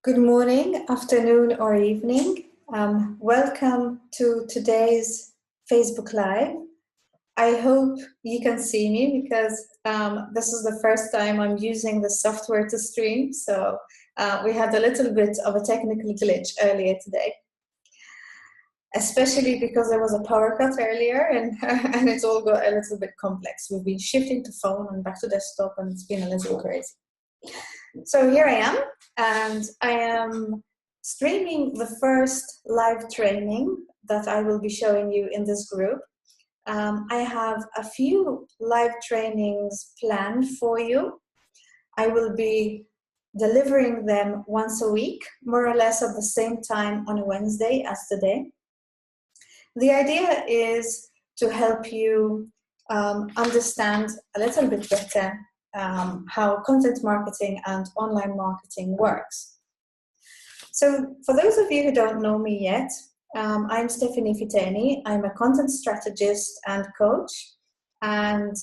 Good morning, afternoon, or evening. Welcome to today's Facebook Live. I hope you can see me because this is the first time I'm using the software to stream. So we had a little bit of a technical glitch earlier today, especially because there was a power cut earlier and, and it's all got a little bit complex. We've been shifting to phone and back to desktop and it's been a little crazy. So here I am, and I am streaming the first live training that I will be showing you in this group. I have a few live trainings planned for you. I will be delivering them once a week, more or less at the same time on a Wednesday as today. The idea is to help you understand a little bit better how content marketing and online marketing works. So for those of you who don't know me yet, I'm Stephanie Fiteni. I'm a content strategist and coach. And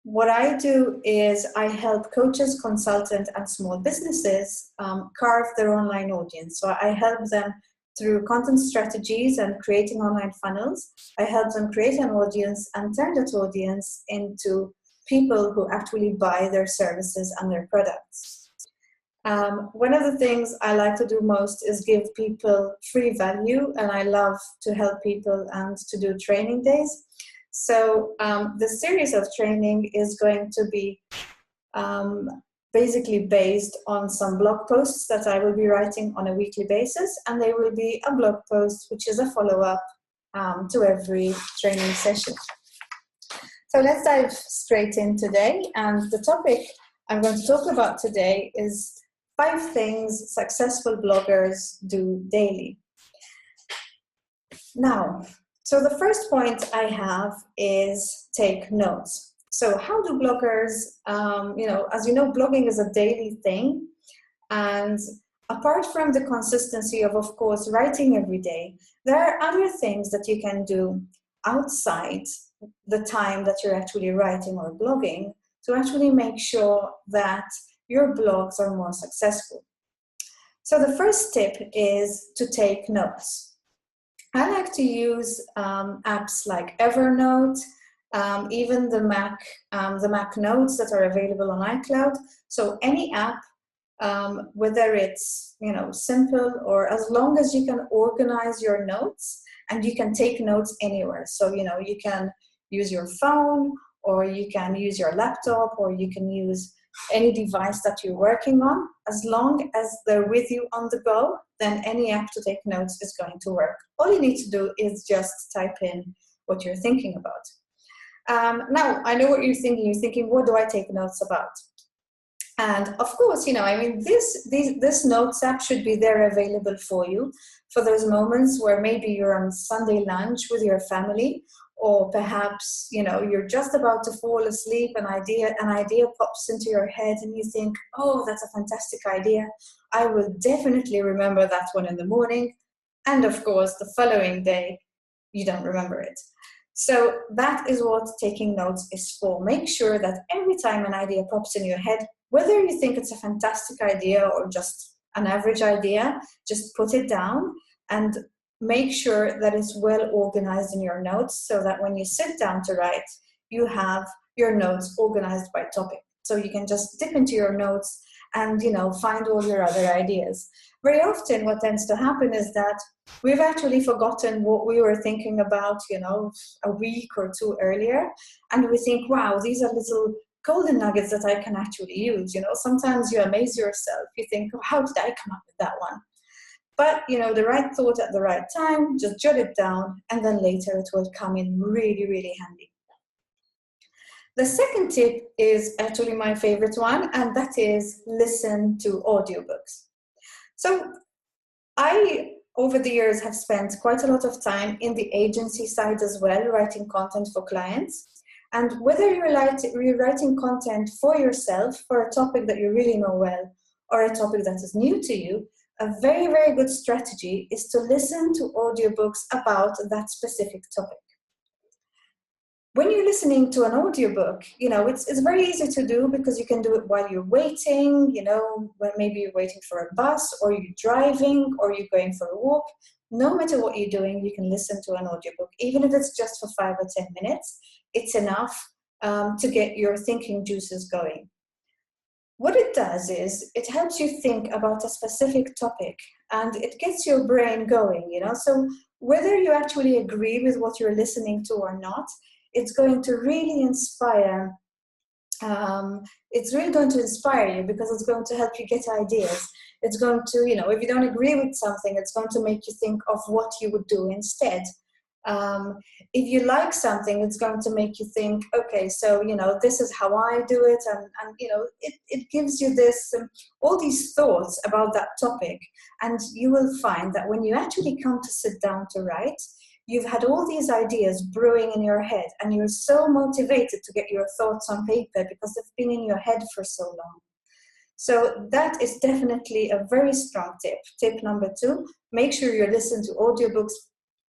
what I do is I help coaches, consultants, and small businesses carve their online audience. So I help them through content strategies and creating online funnels. I help them create an audience and turn that audience into people who actually buy their services and their products. One of the things I like to do most is give people free value, and I love to help people and to do training days. So the series of training is going to be basically based on some blog posts that I will be writing on a weekly basis, and there will be a blog post which is a follow-up to every training session. So let's dive straight in today, and the topic I'm going to talk about today is 5 things successful bloggers do daily. Now, so the first point I have is take notes. So how do bloggers, as you know, blogging is a daily thing, and apart from the consistency of course, writing every day, there are other things that you can do outside the time that you're actually writing or blogging to actually make sure that your blogs are more successful. So the first tip is to take notes. I like to use apps like Evernote, even the Mac Notes that are available on iCloud. So any app, whether it's simple or as long as you can organize your notes and you can take notes anywhere. So you can use your phone, or you can use your laptop, or you can use any device that you're working on. As long as they're with you on the go, then any app to take notes is going to work. All you need to do is just type in what you're thinking about. Now, I know what you're thinking. You're thinking, what do I take notes about? And of course, this notes app should be there available for you for those moments where maybe you're on Sunday lunch with your family, or perhaps you're just about to fall asleep, an idea pops into your head and you think, oh, that's a fantastic idea. I will definitely remember that one in the morning. And of course, the following day, you don't remember it. So that is what taking notes is for. Make sure that every time an idea pops in your head, whether you think it's a fantastic idea or just an average idea, just put it down and make sure that it's well organized in your notes, so that when you sit down to write, you have your notes organized by topic. So you can just dip into your notes and find all your other ideas. Very often what tends to happen is that we've actually forgotten what we were thinking about a week or 2 earlier, and we think, wow, these are little golden nuggets that I can actually use. Sometimes you amaze yourself. You think, oh, how did I come up with that one? But the right thought at the right time, just jot it down, and then later it will come in really, really handy. The second tip is actually my favorite one, and that is listen to audiobooks. So I, over the years, have spent quite a lot of time in the agency side as well, writing content for clients. And whether you're writing content for yourself, for a topic that you really know well, or a topic that is new to you, a very, very good strategy is to listen to audiobooks about that specific topic. When you're listening to an audiobook, it's very easy to do because you can do it while you're waiting, when maybe you're waiting for a bus or you're driving or you're going for a walk. No matter what you're doing, you can listen to an audiobook. Even if it's just for 5 or 10 minutes, it's enough to get your thinking juices going. What it does is it helps you think about a specific topic and it gets your brain going, So whether you actually agree with what you're listening to or not, it's going to really inspire. It's really going to inspire you because it's going to help you get ideas. It's going to, if you don't agree with something, it's going to make you think of what you would do instead. If you like something, it's going to make you think, okay, so, this is how I do it. And it gives you this, all these thoughts about that topic. And you will find that when you actually come to sit down to write, you've had all these ideas brewing in your head and you're so motivated to get your thoughts on paper because they've been in your head for so long. So that is definitely a very strong tip. Tip number 2, make sure you listen to audiobooks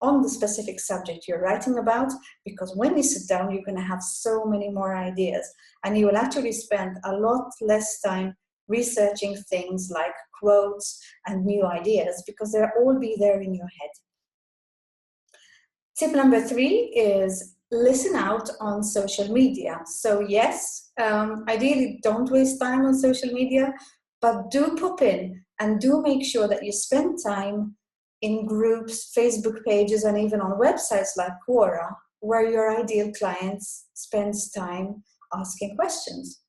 on the specific subject you're writing about, because when you sit down, you're going to have so many more ideas and you will actually spend a lot less time researching things like quotes and new ideas because they'll all be there in your head. Tip number 3 is listen out on social media. So yes, ideally don't waste time on social media, but do pop in and do make sure that you spend time in groups, Facebook pages, and even on websites like Quora, where your ideal clients spends time asking questions.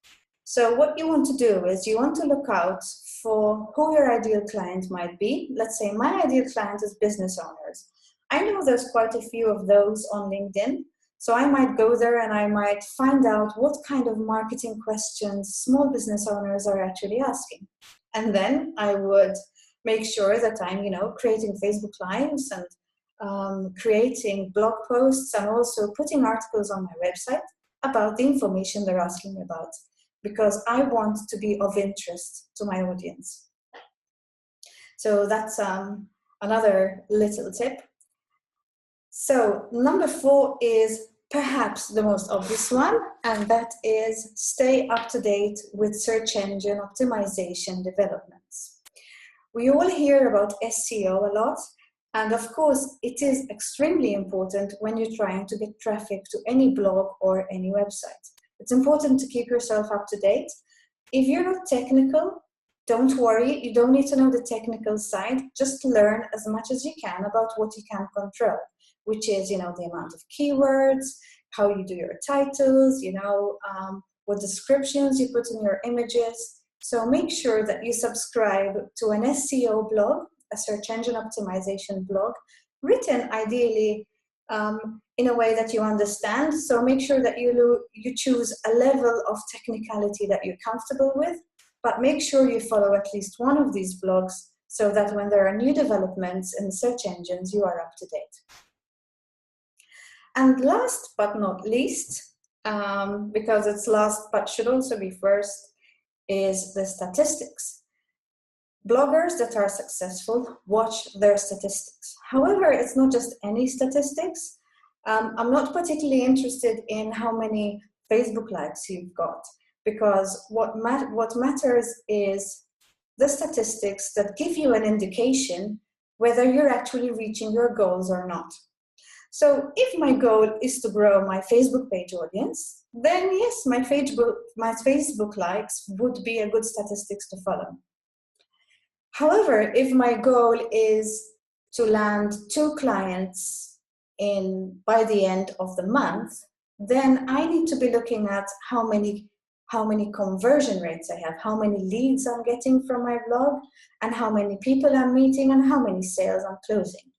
So what you want to do is you want to look out for who your ideal client might be. Let's say my ideal client is business owners. I know there's quite a few of those on LinkedIn. So I might go there and I might find out what kind of marketing questions small business owners are actually asking. And then I would make sure that I'm, creating Facebook Lives and creating blog posts and also putting articles on my website about the information they're asking me about, because I want to be of interest to my audience. So that's another little tip. So number 4 is perhaps the most obvious one, and that is stay up to date with search engine optimization developments. We all hear about SEO a lot, and of course it is extremely important when you're trying to get traffic to any blog or any website. It's important to keep yourself up to date. If you're not technical, don't worry, you don't need to know the technical side, just learn as much as you can about what you can control, which is, the amount of keywords, how you do your titles, what descriptions you put in your images. So make sure that you subscribe to an SEO blog, a search engine optimization blog, written ideally in a way that you understand. So make sure that you choose a level of technicality that you're comfortable with, but make sure you follow at least one of these blogs so that when there are new developments in search engines, you are up to date. And last but not least, because it's last but should also be first, is the statistics. Bloggers that are successful watch their statistics. However, it's not just any statistics. I'm not particularly interested in how many Facebook likes you've got, because what matters is the statistics that give you an indication whether you're actually reaching your goals or not. So if my goal is to grow my Facebook page audience, then yes, my Facebook likes would be a good statistics to follow. However, if my goal is to land 2 clients by the end of the month, then I need to be looking at how many conversion rates I have, how many leads I'm getting from my blog, and how many people I'm meeting, and how many sales I'm closing.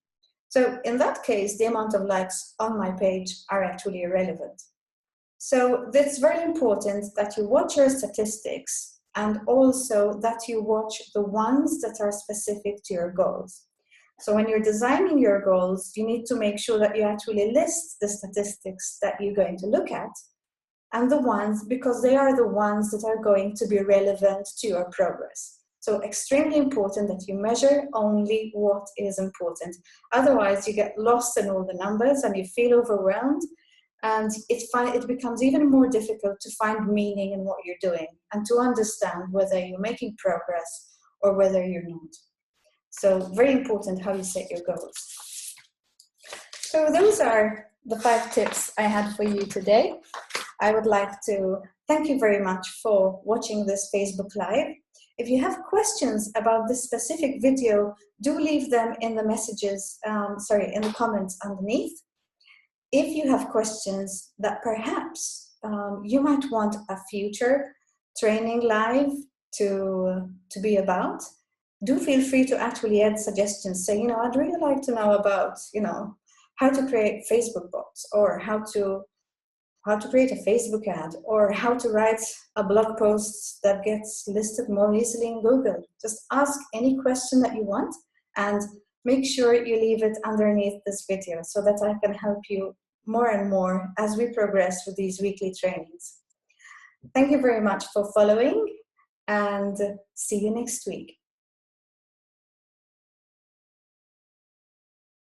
So in that case, the amount of likes on my page are actually irrelevant. So it's very important that you watch your statistics and also that you watch the ones that are specific to your goals. So when you're designing your goals, you need to make sure that you actually list the statistics that you're going to look at and the ones, because they are the ones that are going to be relevant to your progress. So extremely important that you measure only what is important. Otherwise, you get lost in all the numbers and you feel overwhelmed. and it becomes even more difficult to find meaning in what you're doing and to understand whether you're making progress or whether you're not. So very important how you set your goals. So those are the 5 tips I had for you today. I would like to thank you very much for watching this Facebook Live. If you have questions about this specific video, do leave them in the messages, in the comments underneath. If you have questions that perhaps you might want a future training live to be about, do feel free to actually add suggestions. Say, I'd really like to know about, how to create Facebook bots, or how to create a Facebook ad, or how to write a blog post that gets listed more easily in Google. Just ask any question that you want and make sure you leave it underneath this video so that I can help you more and more as we progress with these weekly trainings. Thank you very much for following, and see you next week.